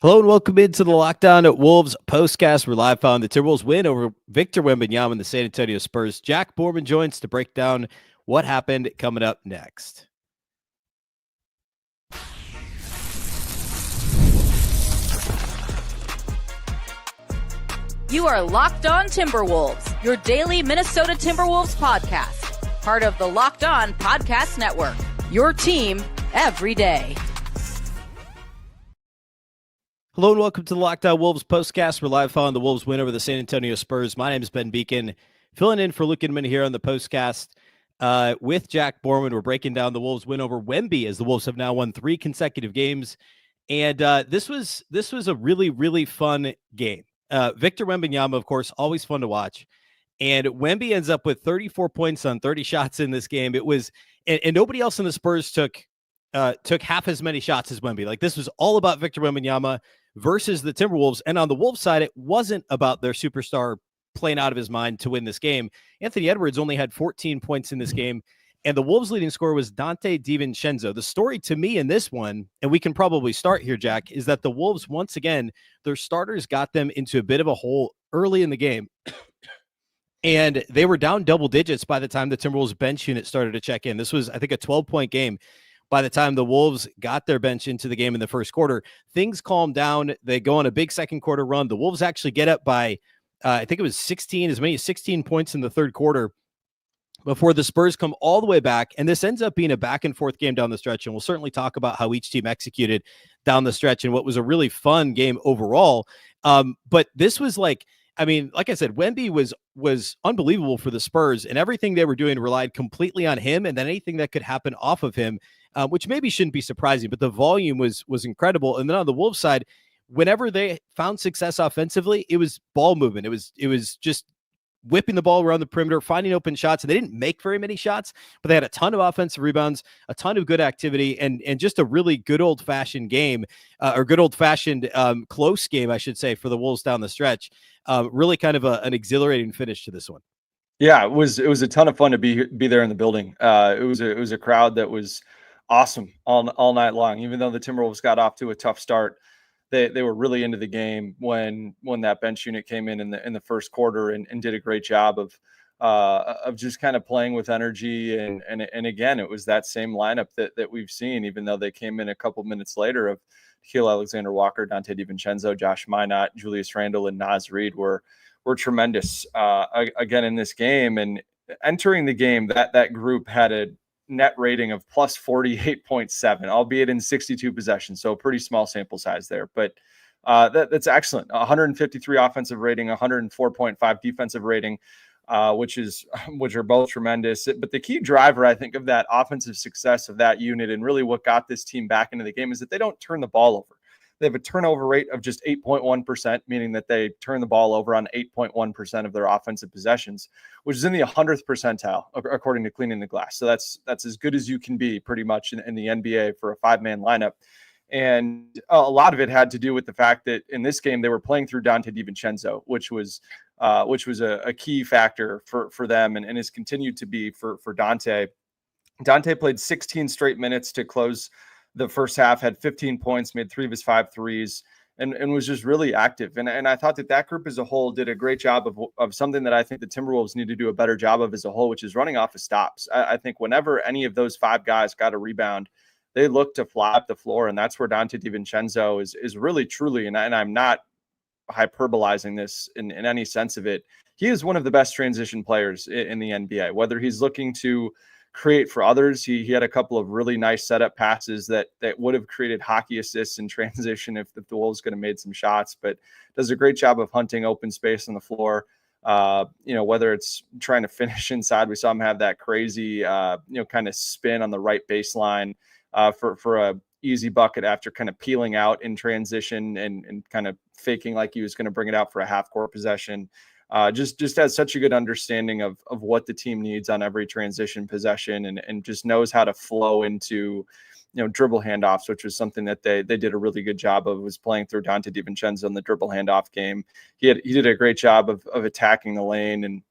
Hello and welcome into the Lockdown at Wolves postcast. We're live following the Timberwolves win over Victor Wembanyama and the San Antonio Spurs. Jack Borman joins to break down what happened coming up next. You are Locked On Timberwolves, your daily Minnesota Timberwolves podcast. Part of the Locked On Podcast Network, your team every day. Hello and welcome to the Lockdown Wolves postcast. We're live following the Wolves win over the San Antonio Spurs. My name is Ben Beecken, filling in for Luke Inman here on the postcast with Jack Borman. We're breaking down the Wolves win over Wemby as the Wolves have now won 3 consecutive games. And this was a really, really fun game. Victor Wembanyama, of course, always fun to watch. And Wemby ends up with 34 points on 30 shots in this game. It was, and nobody else in the Spurs took half as many shots as Wemby. Like, this was all about Victor Wembanyama versus the Timberwolves. And on the Wolves side, it wasn't about their superstar playing out of his mind to win this game. Anthony Edwards only had 14 points in this game. And the Wolves' leading scorer was Donte DiVincenzo. The story to me in this one, and we can probably start here, Jack, is that the Wolves, once again, their starters got them into a bit of a hole early in the game. And they were down double digits by the time the Timberwolves bench unit started to check in. This was, I think, a 12-point game. By the time the Wolves got their bench into the game in the first quarter, things calmed down. They go on a big second quarter run. The Wolves actually get up by, I think it was 16, as many as 16 points in the third quarter before the Spurs come all the way back. And this ends up being a back and forth game down the stretch. And we'll certainly talk about how each team executed down the stretch and what was a really fun game overall. But this was like I said, Wemby was unbelievable for the Spurs, and everything they were doing relied completely on him, and then anything that could happen off of him, which maybe shouldn't be surprising, but the volume was incredible. And then on the Wolves side, whenever they found success offensively, it was ball movement. It was just whipping the ball around the perimeter, finding open shots, and they didn't make very many shots, but they had a ton of offensive rebounds, a ton of good activity, and just a really good old-fashioned game, or good old-fashioned close game, I should say, for the Wolves down the stretch. Really kind of an exhilarating finish to this one. Yeah, it was a ton of fun to be there in the building. It was a crowd that was awesome all night long. Even though the Timberwolves got off to a tough start, they were really into the game when that bench unit came in the first quarter and did a great job of just kind of playing with energy. And again, it was that same lineup that we've seen, even though they came in a couple minutes later, of Nickeil Alexander-Walker, Donte DiVincenzo, Josh Minott, Julius Randle, and Naz Reid were tremendous again in this game. And entering the game, that group had a net rating of plus 48.7, albeit in 62 possessions. So a pretty small sample size there, but that's excellent. 153 offensive rating, 104.5 defensive rating, which are both tremendous. But the key driver, I think, of that offensive success of that unit, and really what got this team back into the game, is that they don't turn the ball over. They have a turnover rate of just 8.1%, meaning that they turn the ball over on 8.1% of their offensive possessions, which is in the 100th percentile, according to Cleaning the Glass. So that's as good as you can be pretty much in the NBA for a 5-man lineup. And a lot of it had to do with the fact that in this game, they were playing through Donte DiVincenzo, which was a key factor for them and has continued to be for Donte. Donte played 16 straight minutes to close the first half, had 15 points, made 3 of his 5 threes, and was just really active. And I thought that group as a whole did a great job of something that I think the Timberwolves need to do a better job of as a whole, which is running off of stops. I think whenever any of those 5 guys got a rebound, they look to fly up the floor, and that's where Donte DiVincenzo is really, truly, and I'm not hyperbolizing this in any sense of it, he is one of the best transition players in the NBA. Whether he's looking to create for others, he had a couple of really nice setup passes that would have created hockey assists in transition if the Wolves could have made some shots, but does a great job of hunting open space on the floor. Whether it's trying to finish inside, we saw him have that crazy, kind of spin on the right baseline for a easy bucket after kind of peeling out in transition and kind of faking like he was going to bring it out for a half court possession. Just has such a good understanding of what the team needs on every transition possession, and just knows how to flow into, dribble handoffs, which was something that they did a really good job of, was playing through Donte DiVincenzo in the dribble handoff game. He did a great job of attacking the lane and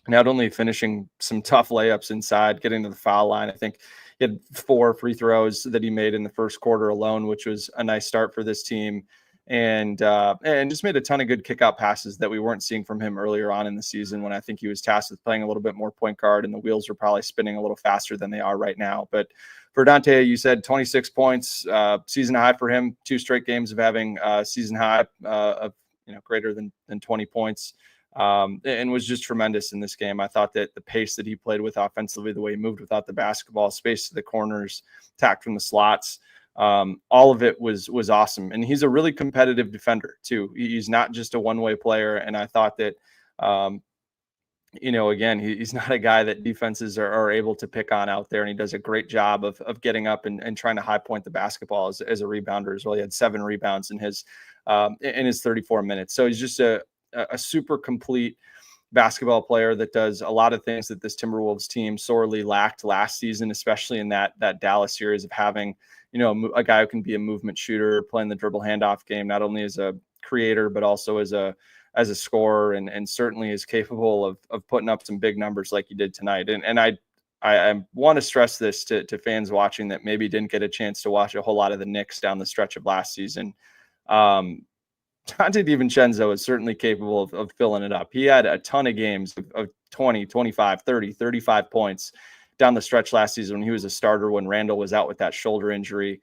not only finishing some tough layups inside, getting to the foul line. I think he had 4 free throws that he made in the first quarter alone, which was a nice start for this team. and just made a ton of good kick out passes that we weren't seeing from him earlier on in the season, when I think he was tasked with playing a little bit more point guard and the wheels were probably spinning a little faster than they are right now. But for Dante, you said 26 points, season high for him, 2 straight games of having season high of greater than 20 points, and was just tremendous in this game. I thought that the pace that he played with offensively, the way he moved without the basketball, space to the corners, attack from the slots, all of it was awesome. And he's a really competitive defender too. He's not just a one-way player. And I thought that, again, he's not a guy that defenses are able to pick on out there. And he does a great job of getting up and trying to high point the basketball as a rebounder as well. He had 7 rebounds in his 34 minutes. So he's just a super complete basketball player that does a lot of things that this Timberwolves team sorely lacked last season, especially in that Dallas series, of having, a guy who can be a movement shooter, playing the dribble handoff game, not only as a creator, but also as a scorer, and certainly is capable of putting up some big numbers like he did tonight. And I want to stress this to fans watching that maybe didn't get a chance to watch a whole lot of the Knicks down the stretch of last season. Dante DiVincenzo is certainly capable of filling it up. He had a ton of games of 20, 25, 30, 35 points down the stretch last season when he was a starter, when Randall was out with that shoulder injury.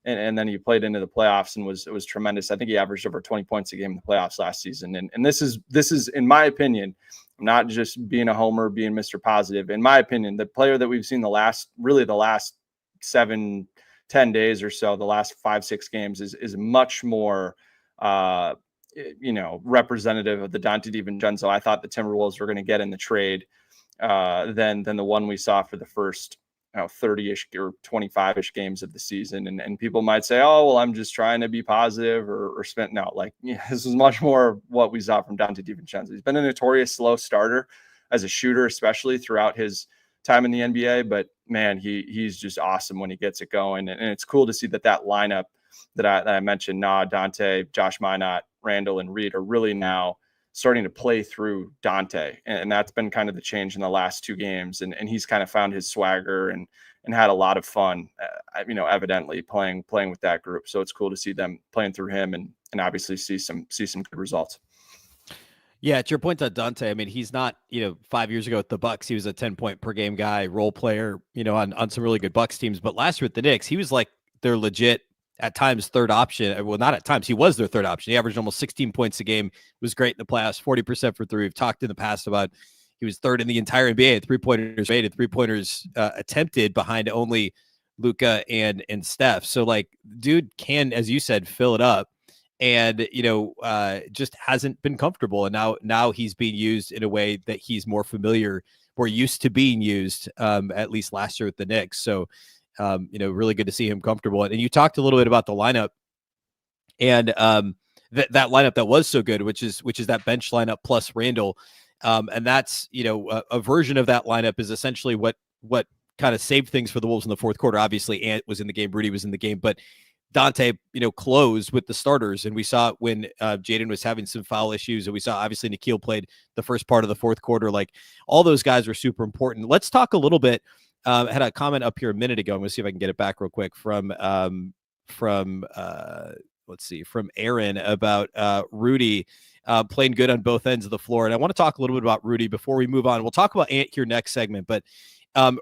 And then he played into the playoffs and was tremendous. I think he averaged over 20 points a game in the playoffs last season. And this is, in my opinion, not just being a homer, being Mr. Positive. In my opinion, the player that we've seen the last 7-10 days or so, the last 5-6 games is much more representative of the Dante DiVincenzo I thought the Timberwolves were going to get in the trade than the one we saw for the first 30-ish or 25-ish games of the season. And people might say, oh, well, I'm just trying to be positive or spent. No, this is much more what we saw from Dante DiVincenzo. He's been a notorious slow starter as a shooter, especially throughout his time in the NBA. But man, he's just awesome when he gets it going. And it's cool to see that lineup that I mentioned, Dante, Josh Minott, Randall, and Reed, are really now starting to play through Dante. And that's been kind of the change in the last 2 games. And he's kind of found his swagger and had a lot of fun, evidently playing with that group. So it's cool to see them playing through him and obviously see some good results. Yeah, to your point on Dante, I mean, he's not, 5 years ago at the Bucks, he was a 10-point per game guy, role player, on some really good Bucks teams. But last year at the Knicks, he was like their legit, at times, third option. Well, not at times. He was their third option. He averaged almost 16 points a game. Was great in the playoffs, 40% for 3. We've talked in the past about he was third in the entire NBA at three-pointers made and three-pointers attempted, behind only Luka and Steph. So, dude can, as you said, fill it up, and just hasn't been comfortable. And now he's being used in a way that he's more familiar, more used to being used, at least last year with the Knicks. So, really good to see him comfortable. And you talked a little bit about the lineup, and that lineup that was so good, which is that bench lineup plus Randall. And that's, a version of that lineup is essentially what kind of saved things for the Wolves in the fourth quarter. Obviously, Ant was in the game, Rudy was in the game, but Dante, closed with the starters. And we saw when Jaden was having some foul issues, and we saw obviously Nikhil played the first part of the fourth quarter. All those guys were super important. Let's talk a little bit. I had a comment up here a minute ago. I'm going to see if I can get it back real quick from Aaron about Rudy playing good on both ends of the floor. And I want to talk a little bit about Rudy before we move on. We'll talk about Ant here next segment, but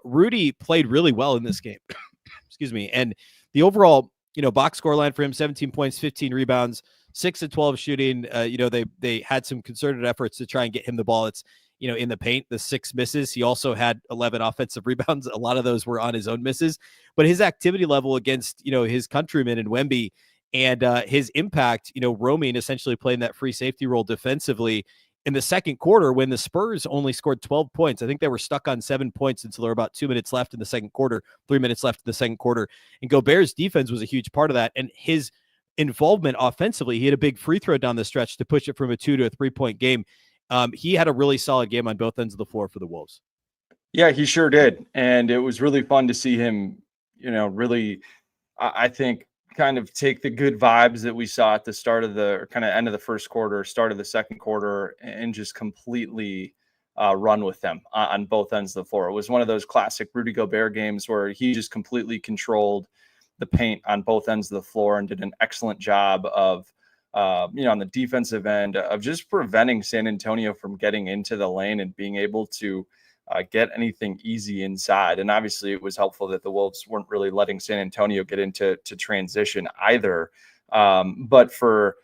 Rudy played really well in this game. Excuse me. And the overall, box score line for him, 17 points, 15 rebounds, 6 of 12 shooting. They had some concerted efforts to try and get him the ball. It's, in the paint, the 6 misses. He also had 11 offensive rebounds. A lot of those were on his own misses, but his activity level against, his countrymen in Wemby, and his impact, roaming, essentially playing that free safety role defensively in the second quarter, when the Spurs only scored 12 points. I think they were stuck on 7 points until there were about 2 minutes left in the second quarter, 3 minutes left in the second quarter. And Gobert's defense was a huge part of that. And his involvement offensively, he had a big free throw down the stretch to push it from a 2 to a 3-point game. He had a really solid game on both ends of the floor for the Wolves. Yeah, he sure did. And it was really fun to see him, really, I think, kind of take the good vibes that we saw at the start of the kind of end of the first quarter, start of the second quarter, and just completely run with them on both ends of the floor. It was one of those classic Rudy Gobert games where he just completely controlled the paint on both ends of the floor and did an excellent job of on the defensive end of just preventing San Antonio from getting into the lane and being able to get anything easy inside. And obviously it was helpful that the Wolves weren't really letting San Antonio get into transition either. But for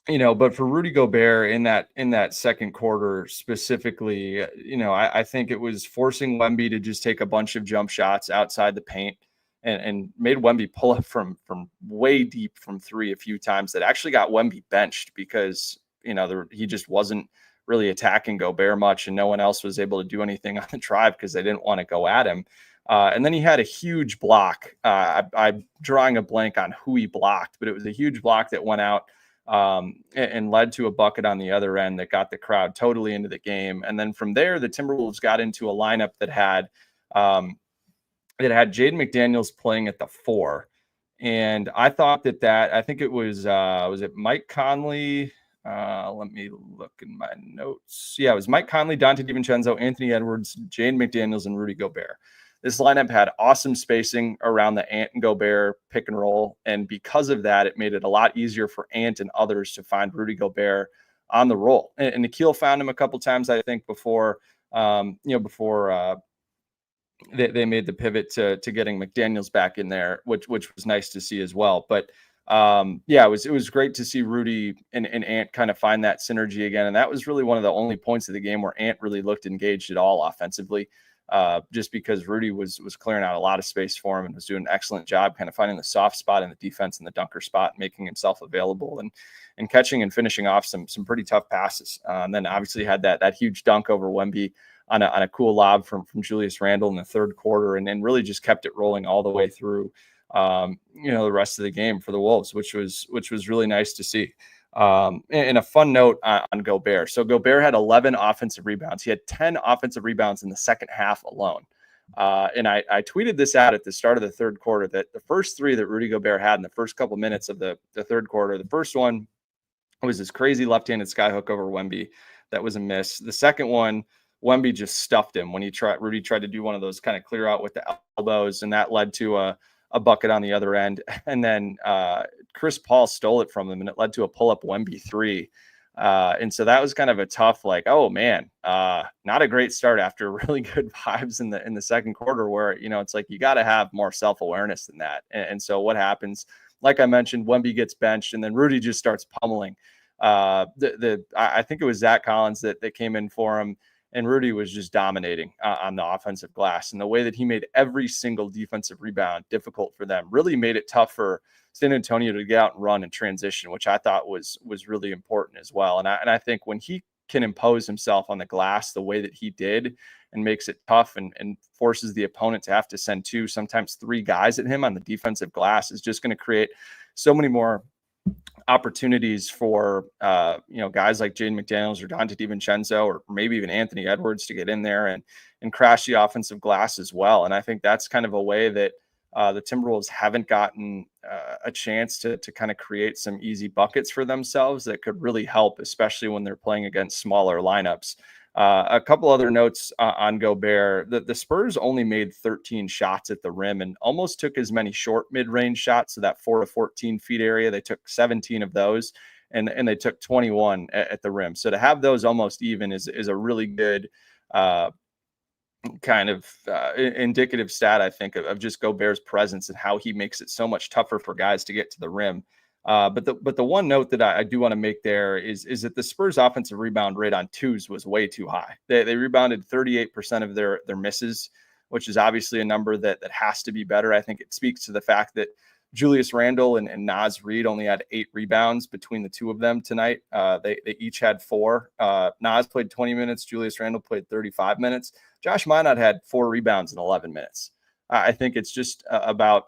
Rudy Gobert in that second quarter specifically, I think it was forcing Wemby to just take a bunch of jump shots outside the paint and made Wemby pull up from way deep from three a few times that actually got Wemby benched because, he just wasn't really attacking Gobert much and no one else was able to do anything on the drive because they didn't want to go at him. And then he had a huge block. I'm drawing a blank on who he blocked, but it was a huge block that went out and led to a bucket on the other end that got the crowd totally into the game. And then from there, the Timberwolves got into a lineup that had Jaden McDaniels playing at the 4. And I thought I think it was it Mike Conley? Let me look in my notes. Yeah, it was Mike Conley, Dante DiVincenzo, Anthony Edwards, Jaden McDaniels, and Rudy Gobert. This lineup had awesome spacing around the Ant and Gobert pick and roll. And because of that, it made it a lot easier for Ant and others to find Rudy Gobert on the roll. And Nikhil found him a couple times, I think, before they made the pivot to getting McDaniels back in there, which was nice to see as well. But it was great to see Rudy and Ant kind of find that synergy again. And that was really one of the only points of the game where Ant really looked engaged at all offensively. Just because Rudy was clearing out a lot of space for him and was doing an excellent job kind of finding the soft spot in the defense and the dunker spot, making himself available and catching and finishing off some pretty tough passes. And then obviously had that huge dunk over Wemby on a cool lob from Julius Randle in the third quarter, and then really just kept it rolling all the way through the rest of the game for the Wolves, which was really nice to see. And a fun note on Gobert. So Gobert had 11 offensive rebounds. He had 10 offensive rebounds in the second half alone. And I tweeted this out at the start of the third quarter that the first 3 that Rudy Gobert had in the first couple minutes of the third quarter, the first one was this crazy left-handed skyhook over Wemby. That was a miss. The second one, Wemby just stuffed him when Rudy tried to do one of those kind of clear out with the elbows, and that led to a bucket on the other end. And then Chris Paul stole it from him, and it led to a pull-up Wemby 3. And so that was kind of a tough, oh man, not a great start after really good vibes in the second quarter where, it's like, you got to have more self-awareness than that. And so what happens, like I mentioned, Wemby gets benched and then Rudy just starts pummeling. I think it was Zach Collins that came in for him, and Rudy was just dominating on the offensive glass. And the way that he made every single defensive rebound difficult for them really made it tough for San Antonio to get out and run and transition, which I thought was really important as well. And I think when he can impose himself on the glass the way that he did and makes it tough and forces the opponent to have to send 2, sometimes 3 guys at him on the defensive glass, is just going to create so many more opportunities for guys like Jaden McDaniels or Dante DiVincenzo or maybe even Anthony Edwards to get in there and crash the offensive glass as well. And I think that's kind of a way that the Timberwolves haven't gotten a chance to kind of create some easy buckets for themselves that could really help, especially when they're playing against smaller lineups. A couple other notes on Gobert. The Spurs only made 13 shots at the rim and almost took as many short mid-range shots. So that 4 to 14 feet area, they took 17 of those, and they took 21 at the rim. So to have those almost even is a really good kind of indicative stat, I think, of just Gobert's presence and how he makes it so much tougher for guys to get to the rim. But the one note that I do want to make there is that the Spurs offensive rebound rate on 2s was way too high. They rebounded 38% of their misses, which is obviously a number that has to be better. I think it speaks to the fact that Julius Randle and Naz Reid only had 8 rebounds between the two of them tonight. They each had 4. Naz played 20 minutes. Julius Randle played 35 minutes. Josh Minott had 4 rebounds in 11 minutes. I think it's just about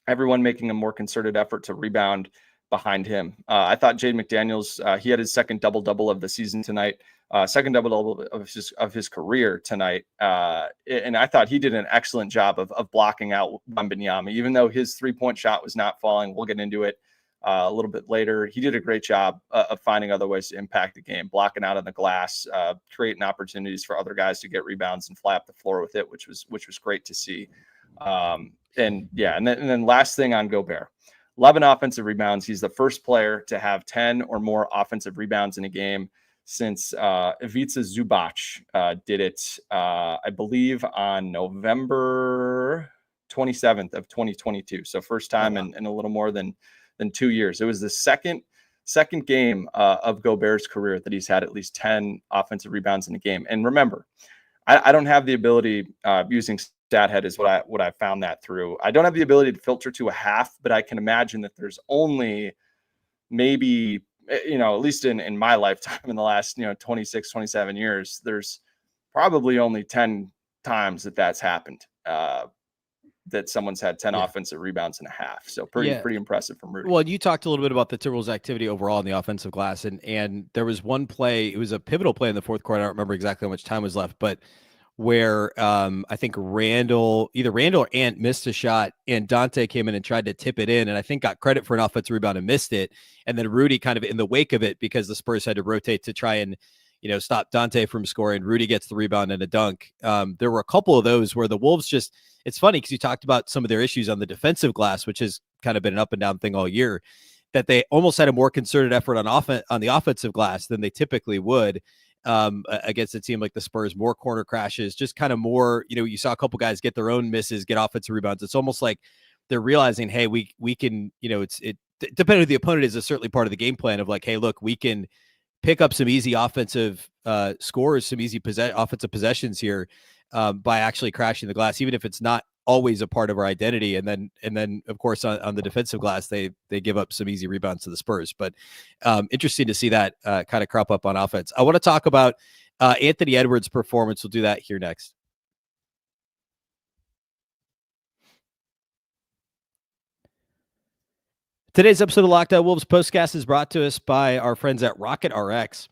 everyone making a more concerted effort to rebound behind him. I thought Jaden McDaniels, he had his second double-double of the season tonight, second double-double of his career tonight. And I thought he did an excellent job of blocking out Wembanyama, even though his three-point shot was not falling. We'll get into it a little bit later. He did a great job of finding other ways to impact the game, blocking out on the glass, creating opportunities for other guys to get rebounds and fly up the floor with it, which was great to see. And then last thing on Gobert. 11 offensive rebounds. He's the first player to have 10 or more offensive rebounds in a game since Ivica Zubac did it, I believe, on November 27th of 2022. So first time in a little more than 2 years. It was the second game of Gobert's career that he's had at least 10 offensive rebounds in a game. And remember, I don't have the ability, using StatHead is what I found that through. I don't have the ability to filter to a half, but I can imagine that there's only maybe, at least in my lifetime, in the last 26, 27 years, there's probably only 10 times that's happened, that someone's had 10 offensive rebounds and a half. So pretty impressive from Rudy. Well, you talked a little bit about the Timberwolves' activity overall in the offensive glass, and there was one play. It was a pivotal play in the fourth quarter. I don't remember exactly how much time was left, but where I think either Randall or Ant missed a shot, and Dante came in and tried to tip it in, and I think got credit for an offensive rebound and missed it. And then Rudy kind of in the wake of it, because the Spurs had to rotate to try and stop Dante from scoring. Rudy gets the rebound and a dunk. There were a couple of those where the Wolves just, it's funny because you talked about some of their issues on the defensive glass, which has kind of been an up and down thing all year, that they almost had a more concerted effort on the offensive glass than they typically would against a team like the Spurs. More corner crashes, just kind of more, you saw a couple guys get their own misses, get offensive rebounds. It's almost like they're realizing, hey, we can, depending on who the opponent is certainly part of the game plan of like, hey, look, we can pick up some easy offensive scores, some easy offensive possessions here by actually crashing the glass, even if it's not always a part of our identity. And then of course on the defensive glass, they give up some easy rebounds to the Spurs. But interesting to see that kind of crop up on offense. I want to talk about Anthony Edwards' performance. We'll do that here next. Today's episode of Locked On Wolves POSTCAST is brought to us by our friends at Rocket RX.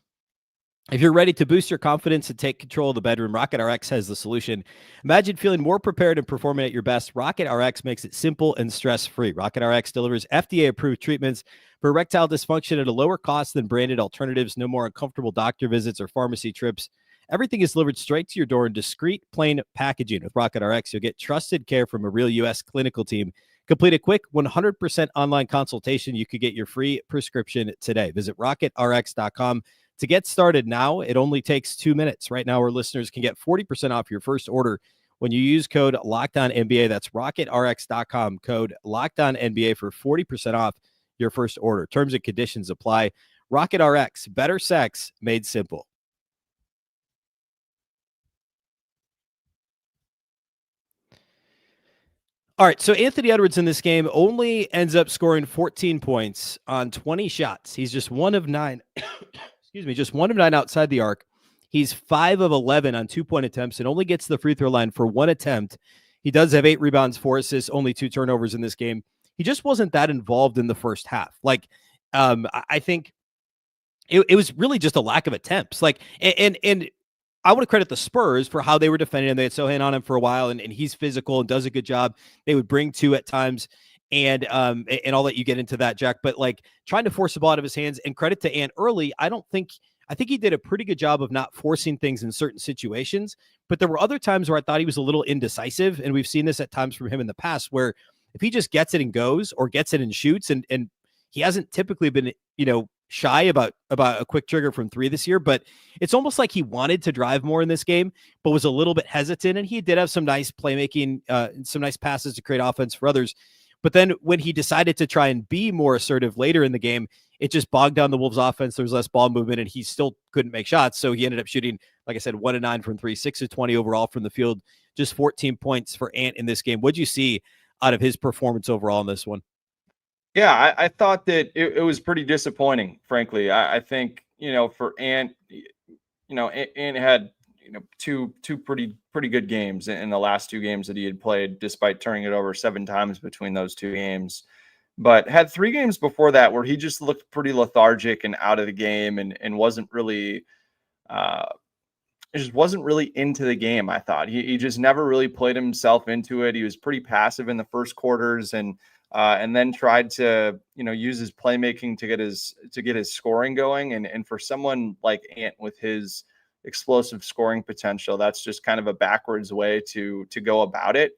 If you're ready to boost your confidence and take control of the bedroom, Rocket RX has the solution. Imagine feeling more prepared and performing at your best. Rocket RX makes it simple and stress-free. Rocket RX delivers FDA-approved treatments for erectile dysfunction at a lower cost than branded alternatives. No more uncomfortable doctor visits or pharmacy trips. Everything is delivered straight to your door in discreet, plain packaging. With Rocket RX, you'll get trusted care from a real U.S. clinical team. Complete a quick 100% online consultation. You could get your free prescription today. Visit rocketrx.com. To get started now, it only takes 2 minutes. Right now, our listeners can get 40% off your first order when you use code LOCKEDONNBA. That's rocketrx.com, code LOCKEDONNBA for 40% off your first order. Terms and conditions apply. Rocket RX, better sex made simple. All right, so Anthony Edwards in this game only ends up scoring 14 points on 20 shots. He's just 1 of 9. Excuse me, just 1 of 9 outside the arc. He's 5 of 11 on 2-point attempts and only gets to the free throw line for 1 attempt. He does have 8 rebounds, 4 assists, only 2 turnovers in this game. He just wasn't that involved in the first half. I think it was really just a lack of attempts. And I want to credit the Spurs for how they were defending him. They had Sohan on him for a while, and he's physical and does a good job. They would bring 2 at times, and I'll let you get into that, Jack. But trying to force the ball out of his hands, and credit to Ant early. I think he did a pretty good job of not forcing things in certain situations. But there were other times where I thought he was a little indecisive, and we've seen this at times from him in the past, where if he just gets it and goes, or gets it and shoots, and he hasn't typically been shy about a quick trigger from 3 this year, but it's almost like he wanted to drive more in this game, but was a little bit hesitant. And he did have some nice playmaking, some nice passes to create offense for others. But then when he decided to try and be more assertive later in the game, it just bogged down the Wolves offense. There was less ball movement, and he still couldn't make shots. So he ended up shooting, like I said, 1 of 9 from 3, 6 of 20 overall from the field, just 14 points for Ant in this game. What'd you see out of his performance overall in this one? Yeah, I thought that it was pretty disappointing, frankly. I think, for Ant, Ant had, two pretty good games in the last 2 games that he had played, despite turning it over 7 times between those 2 games. But had 3 games before that where he just looked pretty lethargic and out of the game, and wasn't really into the game. I thought he just never really played himself into it. He was pretty passive in the first quarters, and then tried to, use his playmaking to get his scoring going. And for someone like Ant with his explosive scoring potential, that's just kind of a backwards way to go about it.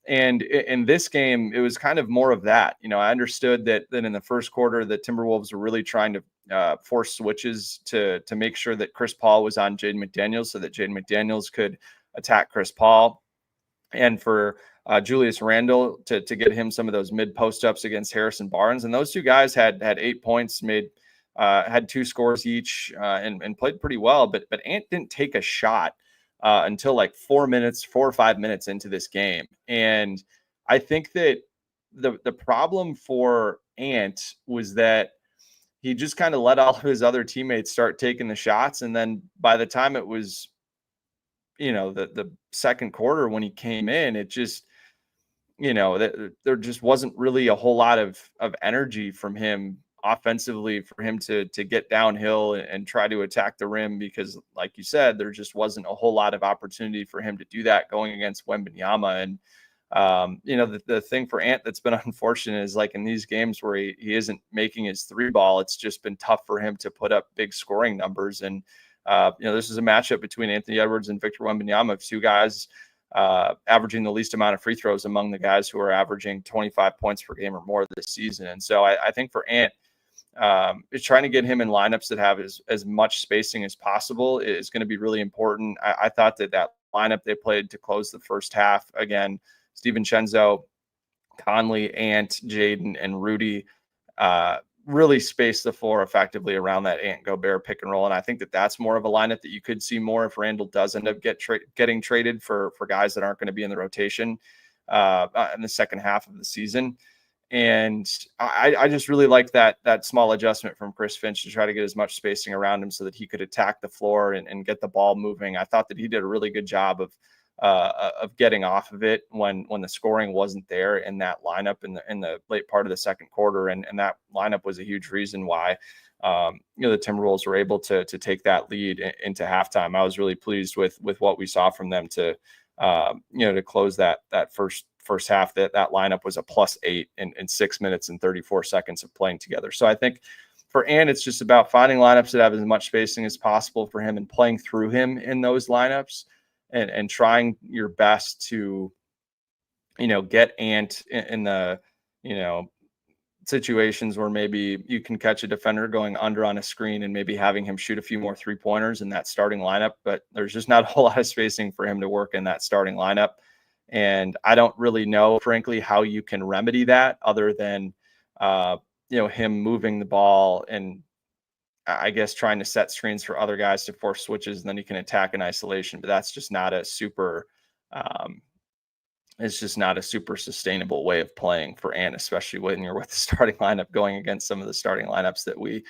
And in this game, it was kind of more of that. I understood that in the first quarter, the Timberwolves were really trying to force switches to make sure that Chris Paul was on Jaden McDaniels so that Jaden McDaniels could attack Chris Paul, and for Julius Randle to get him some of those mid post ups against Harrison Barnes. And those two guys had 8 points, had 2 scores each, and played pretty well. But Ant didn't take a shot until like 4 or 5 minutes into this game. And I think that the problem for Ant was that he just kind of let all of his other teammates start taking the shots. And then by the time it was, the second quarter when he came in, it just, there just wasn't really a whole lot of energy from him offensively for him to get downhill and try to attack the rim, because like you said, there just wasn't a whole lot of opportunity for him to do that going against Wembanyama. And the thing for Ant that's been unfortunate is, like, in these games where he isn't making his 3 ball, it's just been tough for him to put up big scoring numbers. And this is a matchup between Anthony Edwards and Victor Wembanyama, 2 guys averaging the least amount of free throws among the guys who are averaging 25 points per game or more this season. And so I think for Ant, is trying to get him in lineups that have as much spacing as possible is going to be really important. I thought that lineup they played to close the first half, again, DiVincenzo, Conley, Ant, Jaden, and Rudy, really spaced the floor effectively around that Ant Gobert pick and roll. And I think that's more of a lineup that you could see more if Randall does end up getting traded for guys that aren't going to be in the rotation in the second half of the season. And I just really like that small adjustment from Chris Finch to try to get as much spacing around him so that he could attack the floor and get the ball moving. I thought that he did a really good job of getting off of it when the scoring wasn't there in that lineup in the late part of the second quarter. And that lineup was a huge reason why the Timberwolves were able to take that lead into halftime. I was really pleased with what we saw from them to close that first half. That lineup was a +8 in 6 minutes and 34 seconds of playing together. So I think for Ant, it's just about finding lineups that have as much spacing as possible for him and playing through him in those lineups and trying your best to, get Ant in the, situations where maybe you can catch a defender going under on a screen and maybe having him shoot a few more 3-pointers in that starting lineup. But there's just not a whole lot of spacing for him to work in that starting lineup. And I don't really know, frankly, how you can remedy that other than, him moving the ball and I guess trying to set screens for other guys to force switches, and then you can attack in isolation. But that's just not a super, it's just not a super sustainable way of playing for Ant, especially when you're with the starting lineup going against some of the starting lineups that we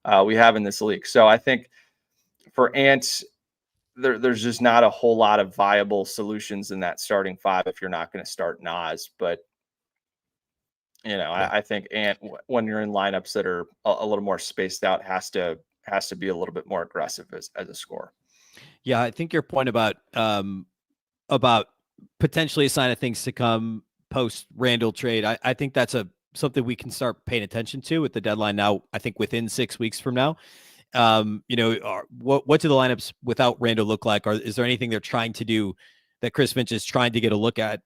have in this league. So I think for Ant, there's just not a whole lot of viable solutions in that starting 5 if you're not going to start Naz. But I think Ant, when you're in lineups that are a little more spaced out, has to be a little bit more aggressive as a scorer. Yeah, I think your point about potentially a sign of things to come post Randall trade, I think that's something we can start paying attention to with the deadline now. I think within 6 weeks from now, what do the lineups without Randall look like? Or is there anything they're trying to do that Chris Finch is trying to get a look at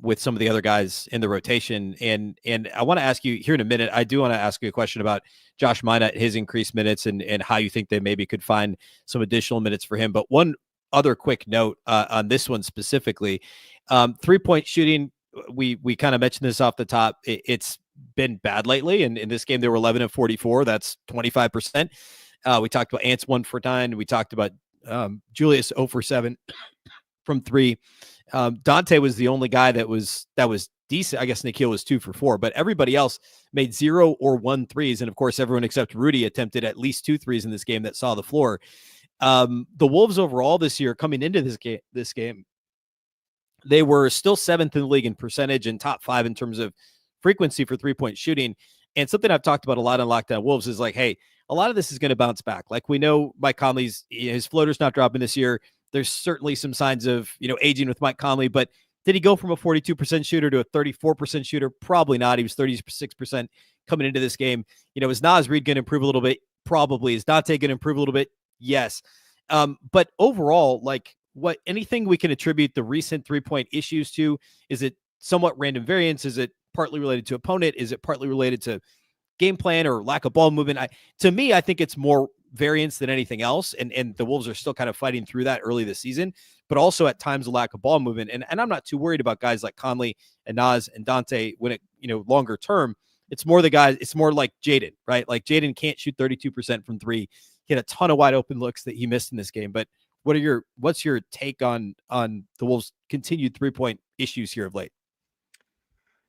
with some of the other guys in the rotation? And I want to ask you here in a minute, I do want to ask you a question about Josh Minott, his increased minutes and how you think they maybe could find some additional minutes for him. But one other quick note on this one specifically, 3-point shooting. We kind of mentioned this off the top. It's been bad lately. And in this game, they were 11 of 44. That's 25%. We talked about Ants 1 for 9. We talked about Julius 0 for 7 from 3. Dante was the only guy that was decent. I guess Nikhil was 2 for 4, but everybody else made 0 or 1 threes. And of course, everyone except Rudy attempted at least 2 threes in this game that saw the floor. The Wolves overall this year, coming into this game, they were still 7th in the league in percentage and top 5 in terms of frequency for 3-point shooting. And something I've talked about a lot on Locked On Wolves is like, hey, a lot of this is going to bounce back. Like we know Mike Conley's, his floater's not dropping this year. There's certainly some signs of, aging with Mike Conley, but did he go from a 42% shooter to a 34% shooter? Probably not. He was 36% coming into this game. Is Naz Reid going to improve a little bit? Probably. Is Dante going to improve a little bit? Yes. But overall, like anything we can attribute the recent 3-point issues to, is it somewhat random variance? Is it partly related to opponent? Is it partly related to game plan or lack of ball movement? To me, I think it's more variance than anything else. And the Wolves are still kind of fighting through that early this season, but also at times a lack of ball movement. And I'm not too worried about guys like Conley and Naz and Dante when it, longer term. It's more the guys, it's more like Jaden, right? Like Jaden can't shoot 32% from three. He had a ton of wide open looks that he missed in this game. But what's your take on the Wolves' continued 3-point issues here of late?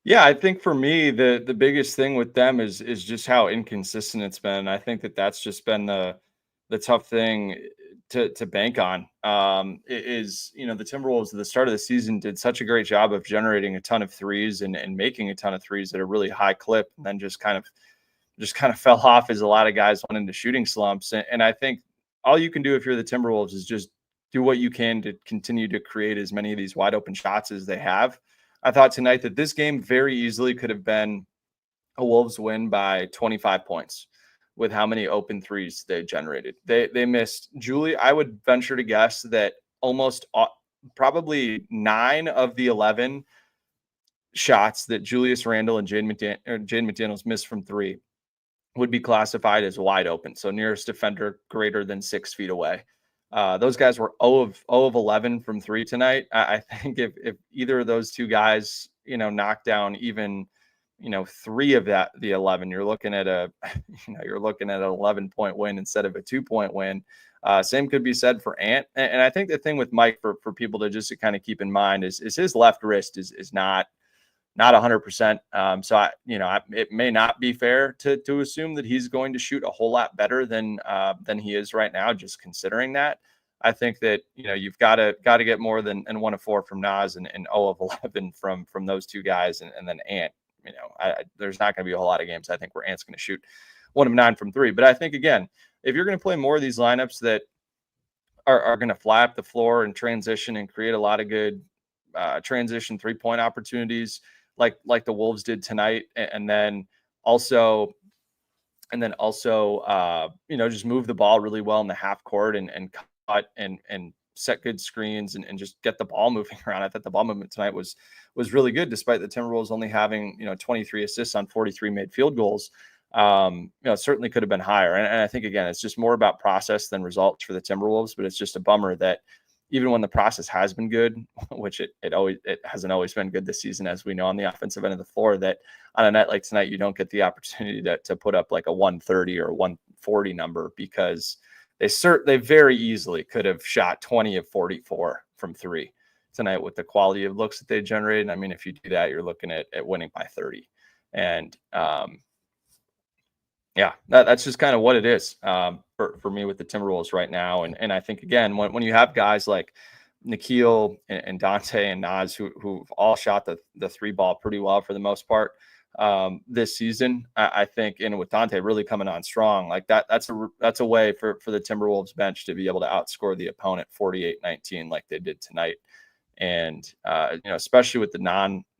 Yeah, I think for me, the biggest thing with them is just how inconsistent it's been. I think that's just been the tough thing to bank on. The Timberwolves at the start of the season did such a great job of generating a ton of threes and making a ton of threes at a really high clip, and then just kind of fell off as a lot of guys went into shooting slumps. And I think all you can do if you're the Timberwolves is just do what you can to continue to create as many of these wide open shots as they have. I thought tonight that this game very easily could have been a Wolves win by 25 points with how many open threes they generated. They missed, Julie, I would venture to guess that almost probably 9 of the 11 shots that Julius Randle and Jaden McDaniels missed from three would be classified as wide open. So nearest defender greater than 6 feet away. Those guys were 0 of 11 from three tonight. I think if either of those two guys, knock down even, 3 of the 11, you're looking at an 11-point win instead of a 2-point win. Same could be said for Ant. And I think the thing with Mike for people to kind of keep in mind is his left wrist is not 100%. So it may not be fair to assume that he's going to shoot a whole lot better than he is right now, just considering that. I think that, you've got to get more than 1 of 4 from Naz and 0 of 11 from those two guys. And then Ant, there's not going to be a whole lot of games, I think, where Ant's going to shoot 1 of 9 from three. But I think, again, if you're going to play more of these lineups that are going to fly up the floor and transition and create a lot of good transition 3-point opportunities, like the Wolves did tonight, and then also just move the ball really well in the half court and cut and set good screens and just get the ball moving around. I thought the ball movement tonight was really good, despite the Timberwolves only having 23 assists on 43 made field goals. It certainly could have been higher. And I think, again, it's just more about process than results for the Timberwolves. But it's just a bummer that even when the process has been good, which it hasn't always been good this season, as we know, on the offensive end of the floor, that on a night like tonight, you don't get the opportunity to put up like a 130 or 140 number, because they very easily could have shot 20 of 44 from three tonight with the quality of looks that they generated. I mean, if you do that, you're looking at winning by 30. And that's just kind of what it is for me with the Timberwolves right now. And I think, again, when you have guys like Nikhil and Dante and Naz who've all shot the three ball pretty well for the most part this season, I think, and with Dante really coming on strong, like that's a way for the Timberwolves bench to be able to outscore the opponent 48-19 like they did tonight. And especially with the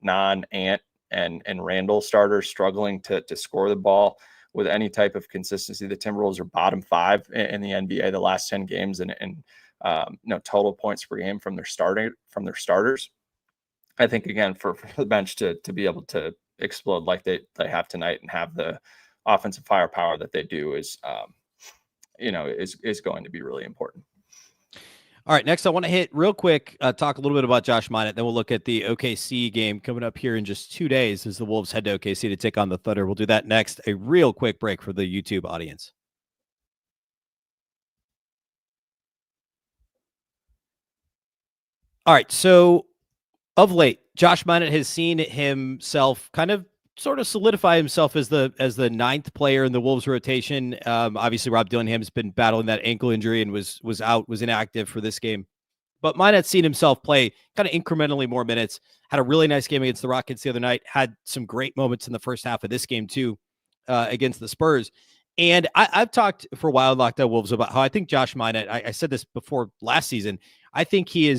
non-Ant and Randall starters struggling to score the ball with any type of consistency. The Timberwolves are bottom 5 in the NBA the last 10 games and total points per game from their starters. I think, again, for the bench to be able to explode like they have tonight and have the offensive firepower that they do is going to be really important. All right, next I want to hit real quick, talk a little bit about Josh Minott. Then we'll look at the OKC game coming up here in just 2 days as the Wolves head to OKC to take on the Thunder. We'll do that next. A real quick break for the YouTube audience. All right, so of late, Josh Minott has seen himself kind of sort of solidify himself as the 9th player in the Wolves rotation. Obviously, Rob Dillingham has been battling that ankle injury and was inactive for this game. But Minott's seen himself play kind of incrementally more minutes. Had a really nice game against the Rockets the other night. Had some great moments in the first half of this game too, against the Spurs. And I've talked for a while, Locked On Wolves, about how I think Josh Minott, I said this before last season, I think he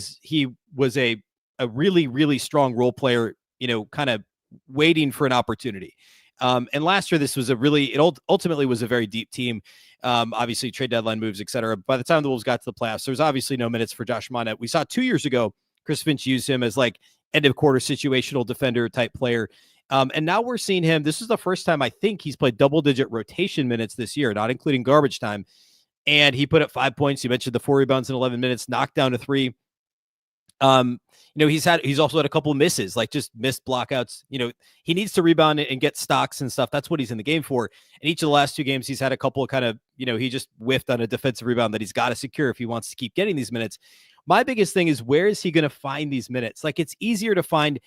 was a really, really strong role player, kind of waiting for an opportunity. And last year, this was ultimately was a very deep team. Obviously trade deadline moves, et cetera. By the time the Wolves got to the playoffs, there was obviously no minutes for Josh Minott. We saw 2 years ago Chris Finch used him as like end of quarter situational defender type player. And now we're seeing him. This is the first time I think he's played double-digit rotation minutes this year, not including garbage time. And he put up 5 points. You mentioned the 4 rebounds in 11 minutes, knocked down a 3. He's also had a couple of misses, like just missed blockouts. He needs to rebound and get stocks and stuff. That's what he's in the game for. And each of the last 2 games, he's had a couple of kind of, he just whiffed on a defensive rebound that he's got to secure if he wants to keep getting these minutes. My biggest thing is, where is he going to find these minutes? Like, it's easier to find,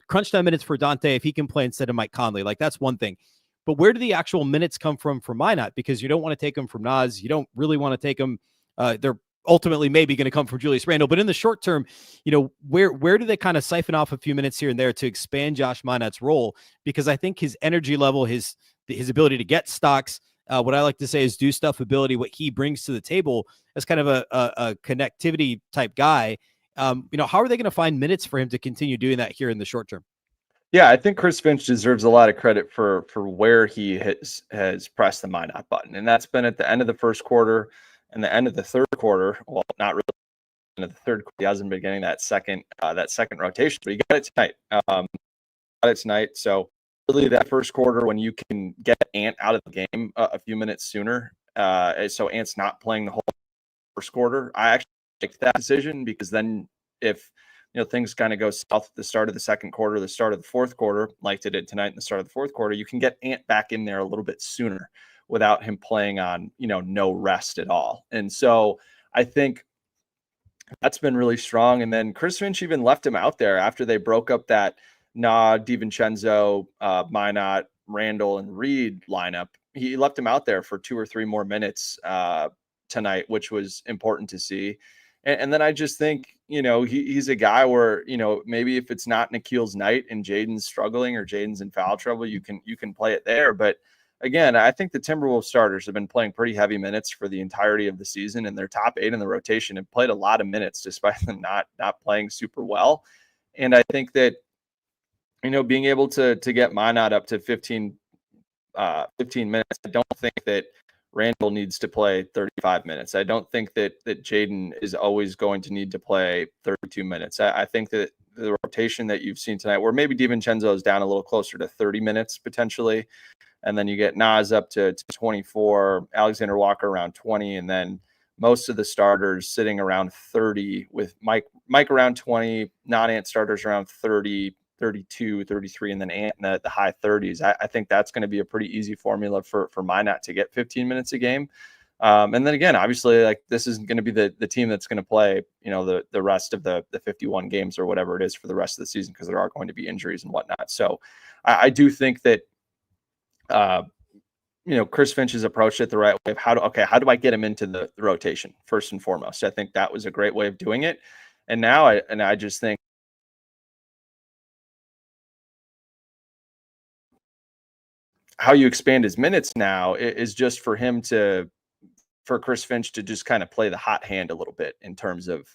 crunch time minutes for Dante if he can play instead of Mike Conley. Like, that's one thing. But where do the actual minutes come from for Minott? Because you don't want to take them from Naz. You don't really want to take them. They're ultimately maybe going to come from Julius Randle. But in the short term, where do they kind of siphon off a few minutes here and there to expand Josh Minott's role? Because I think his energy level, his ability to get stocks, what I like to say is do stuff ability, what he brings to the table as kind of a connectivity type guy. How are they going to find minutes for him to continue doing that here in the short term? Yeah, I think Chris Finch deserves a lot of credit for where he has pressed the Minott button. And that's been at the end of the first quarter and the end of the third quarter. Well, not really end of the third quarter. He hasn't been getting that second rotation, but he got it tonight. So really that first quarter, when you can get Ant out of the game a few minutes sooner, so Ant's not playing the whole first quarter, I actually like that decision, because then if things kind of go south at the start of the second quarter, the start of the fourth quarter, like they did tonight in the start of the fourth quarter, you can get Ant back in there a little bit sooner without him playing on, no rest at all. And so I think that's been really strong. And then Chris Finch even left him out there after they broke up that DiVincenzo, Minott, Randle, and Reed lineup. He left him out there for 2 or 3 more minutes tonight, which was important to see. And then I just think, he's a guy where, maybe if it's not Nikhil's night and Jaden's struggling or Jaden's in foul trouble, you can play it there. But again, I think the Timberwolves starters have been playing pretty heavy minutes for the entirety of the season, and their top 8 in the rotation have played a lot of minutes despite them not playing super well. And I think that, being able to get Minott up to 15 minutes, I don't think that Randle needs to play 35 minutes. I don't think that Jaden is always going to need to play 32 minutes. I think that the rotation that you've seen tonight, where maybe DiVincenzo is down a little closer to 30 minutes potentially, and then you get Naz up to 24, Alexander Walker around 20, and then most of the starters sitting around 30, with Mike around 20, non-Ant starters around 30, 32, 33, and then Ant in the high 30s. I think that's going to be a pretty easy formula for Minott to get 15 minutes a game. And then again, obviously, like, this isn't going to be the team that's going to play, the rest of the 51 games or whatever it is for the rest of the season, because there are going to be injuries and whatnot. So I do think that, Chris Finch has approached it the right way of how do I get him into the rotation first and foremost. I think that was a great way of doing it. And now I just think how you expand his minutes now is just for Chris Finch to just kind of play the hot hand a little bit in terms of,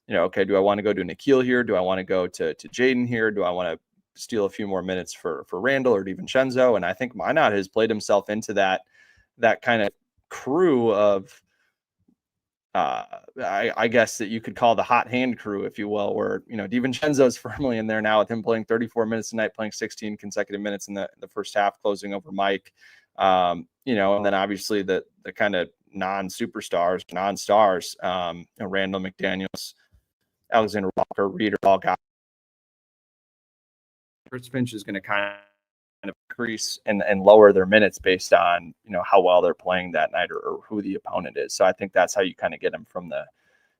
okay, do I want to go to Nikhil here? Do I want to go to Jaden here? Do I want to steal a few more minutes for Randle or DiVincenzo? And I think Minott has played himself into that kind of crew of, I guess that you could call the hot hand crew, if you will, where, DiVincenzo is firmly in there now, with him playing 34 minutes tonight, playing 16 consecutive minutes in the first half, closing over Mike. And then obviously the kind of non-stars, Randle, McDaniels, Alexander Walker, Reed are all guys. Chris Finch is going to kind of increase and lower their minutes based on, how well they're playing that night or who the opponent is. So I think that's how you kind of get him from the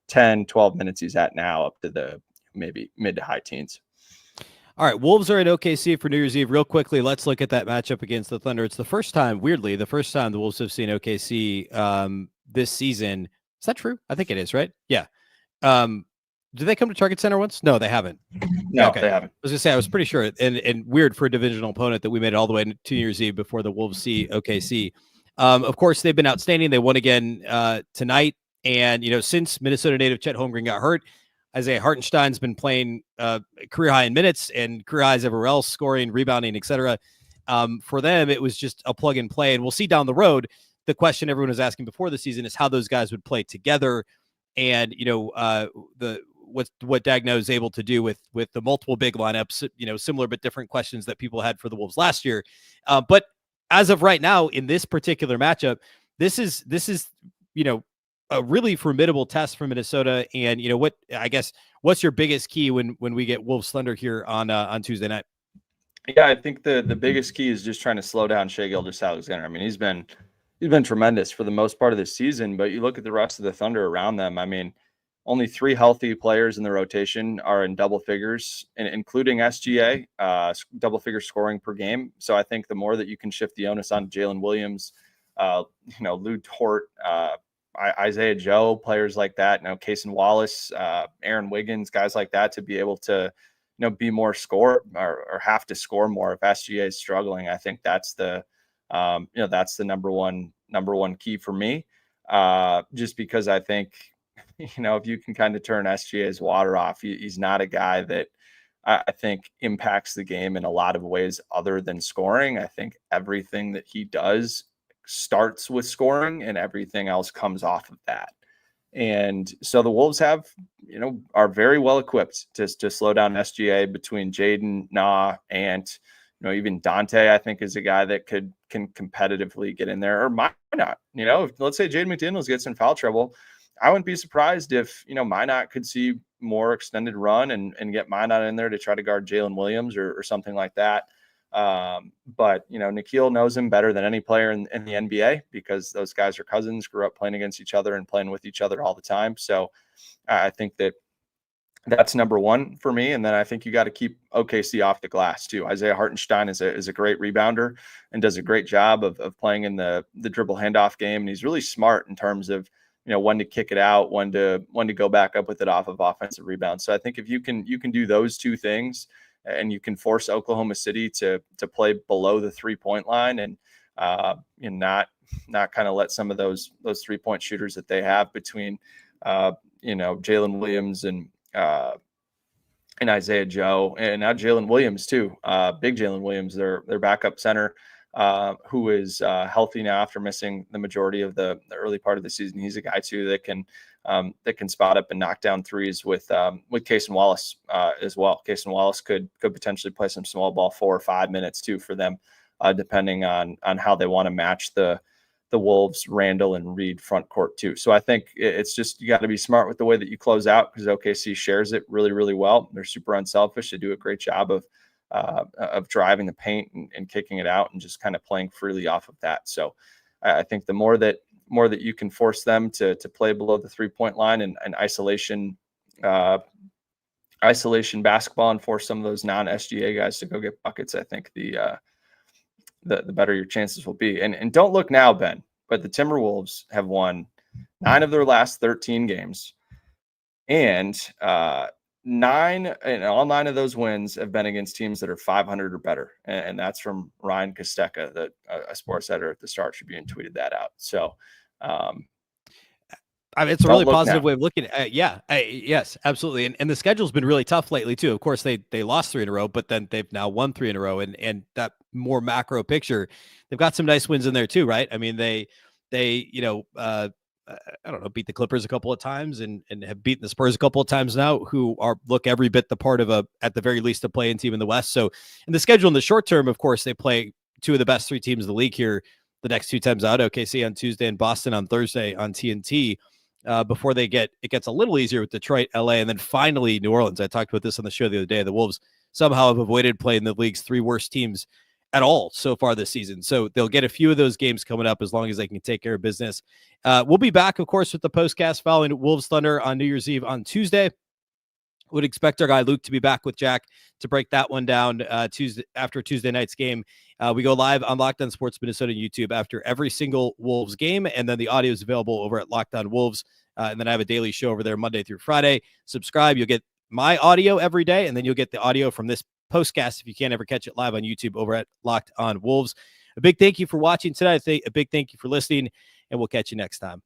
10, 12 minutes he's at now up to the maybe mid to high teens. All right, Wolves are in OKC for New Year's Eve. Real quickly, let's look at that matchup against the Thunder. It's the first time the Wolves have seen OKC this season. Is that true? I think it is, right? Yeah. Did they come to Target Center once? No, they haven't. No, okay. They haven't. I was going to say, I was pretty sure, and weird for a divisional opponent that we made it all the way to New Year's Eve before the Wolves see OKC. Of course, they've been outstanding. They won again tonight. And, since Minnesota native Chet Holmgren got hurt, Isaiah Hartenstein's been playing career high in minutes and career highs everywhere else, scoring, rebounding, etc. For them, it was just a plug and play. And we'll see down the road. The question everyone was asking before the season is how those guys would play together. And, what Dagno is able to do with the multiple big lineups, similar but different questions that people had for the Wolves last year. But as of right now, in this particular matchup, this is a really formidable test for Minnesota. And what's your biggest key when we get Wolves Thunder here on Tuesday night? Yeah, I think the biggest key is just trying to slow down Shai Gilgeous-Alexander. I mean, he's been tremendous for the most part of the season, but you look at the rest of the Thunder around them. I mean, only 3 healthy players in the rotation are in double figures, including SGA, double figure scoring per game. So I think the more that you can shift the onus on Jalen Williams, Lou Dort, Isaiah Joe, players like that, Cason Wallace, Aaron Wiggins, guys like that, to be able to be more score or have to score more if SGA is struggling. I think that's the number one key for me. Just because I think, if you can kind of turn SGA's water off, he's not a guy that I think impacts the game in a lot of ways other than scoring. I think everything that he does starts with scoring and everything else comes off of that. And so the Wolves are very well equipped to slow down SGA between Jaden, Nah, and even Dante. I think is a guy that can competitively get in there, or Minott. Let's say Jaden McDaniels gets in foul trouble, I wouldn't be surprised if Minott could see more extended run and get Minott in there to try to guard Jalen Williams or something like that. But Nikhil knows him better than any player in the NBA because those guys are cousins, grew up playing against each other and playing with each other all the time. So I think that's number one for me. And then I think you got to keep OKC off the glass too. Isaiah Hartenstein is a great rebounder and does a great job of playing in the dribble handoff game. And he's really smart in terms of, when to kick it out, when to go back up with it off of offensive rebounds. So I think if you can do those two things, and you can force Oklahoma City to play below the 3-point line and not kind of let some of those 3-point shooters that they have between Jalen Williams and Isaiah Joe, and now Jalen Williams too, big Jalen Williams, their backup center, who is healthy now after missing the majority of the early part of the season. He's a guy too that can spot up and knock down threes with Cason Wallace as well. Cason Wallace could potentially play some small ball 4 or 5 minutes too for them, depending on how they want to match the Wolves, Randall and Reed front court too. So I think it's just, you got to be smart with the way that you close out, because OKC shares it really, really well. They're super unselfish. They do a great job of driving the paint and kicking it out and just kind of playing freely off of that. So I think the more that you can force them to play below the 3-point line and isolation basketball and force some of those non-SGA guys to go get buckets, I think the better your chances will be. And don't look now, Ben, but the Timberwolves have won 9 of their last 13 games, and all 9 of those wins have been against teams that are 500 or better. And that's from Ryan Kostecka, that a sports editor at the Star Tribune tweeted that out. So it's a really positive way of looking at it. Yes, absolutely. And the schedule's been really tough lately too. Of course, they lost 3 in a row, but then they've now won 3 in a row. And that more macro picture, they've got some nice wins in there too, right? I mean, they beat the Clippers a couple of times and have beaten the Spurs a couple of times now, who look every bit the part of at the very least, a play-in team in the West. So in the schedule in the short term, of course, they play 2 of the best 3 teams in the league here the next 2 times out, OKC on Tuesday and Boston on Thursday on TNT, before it gets a little easier with Detroit, LA, and then finally New Orleans. I talked about this on the show the other day. The Wolves somehow have avoided playing the league's 3 worst teams at all so far this season. So they'll get a few of those games coming up as long as they can take care of business. We'll be back, of course, with the postcast following Wolves Thunder on New Year's Eve on Tuesday. Would expect our guy Luke to be back with Jack to break that one down after Tuesday night's game. We go live on Locked On Sports Minnesota YouTube after every single Wolves game, and then the audio is available over at Locked On Wolves. And then I have a daily show over there Monday through Friday. Subscribe. You'll get my audio every day, and then you'll get the audio from this postcast if you can't ever catch it live on YouTube over at Locked On Wolves. A big thank you for watching tonight. A big thank you for listening, and we'll catch you next time.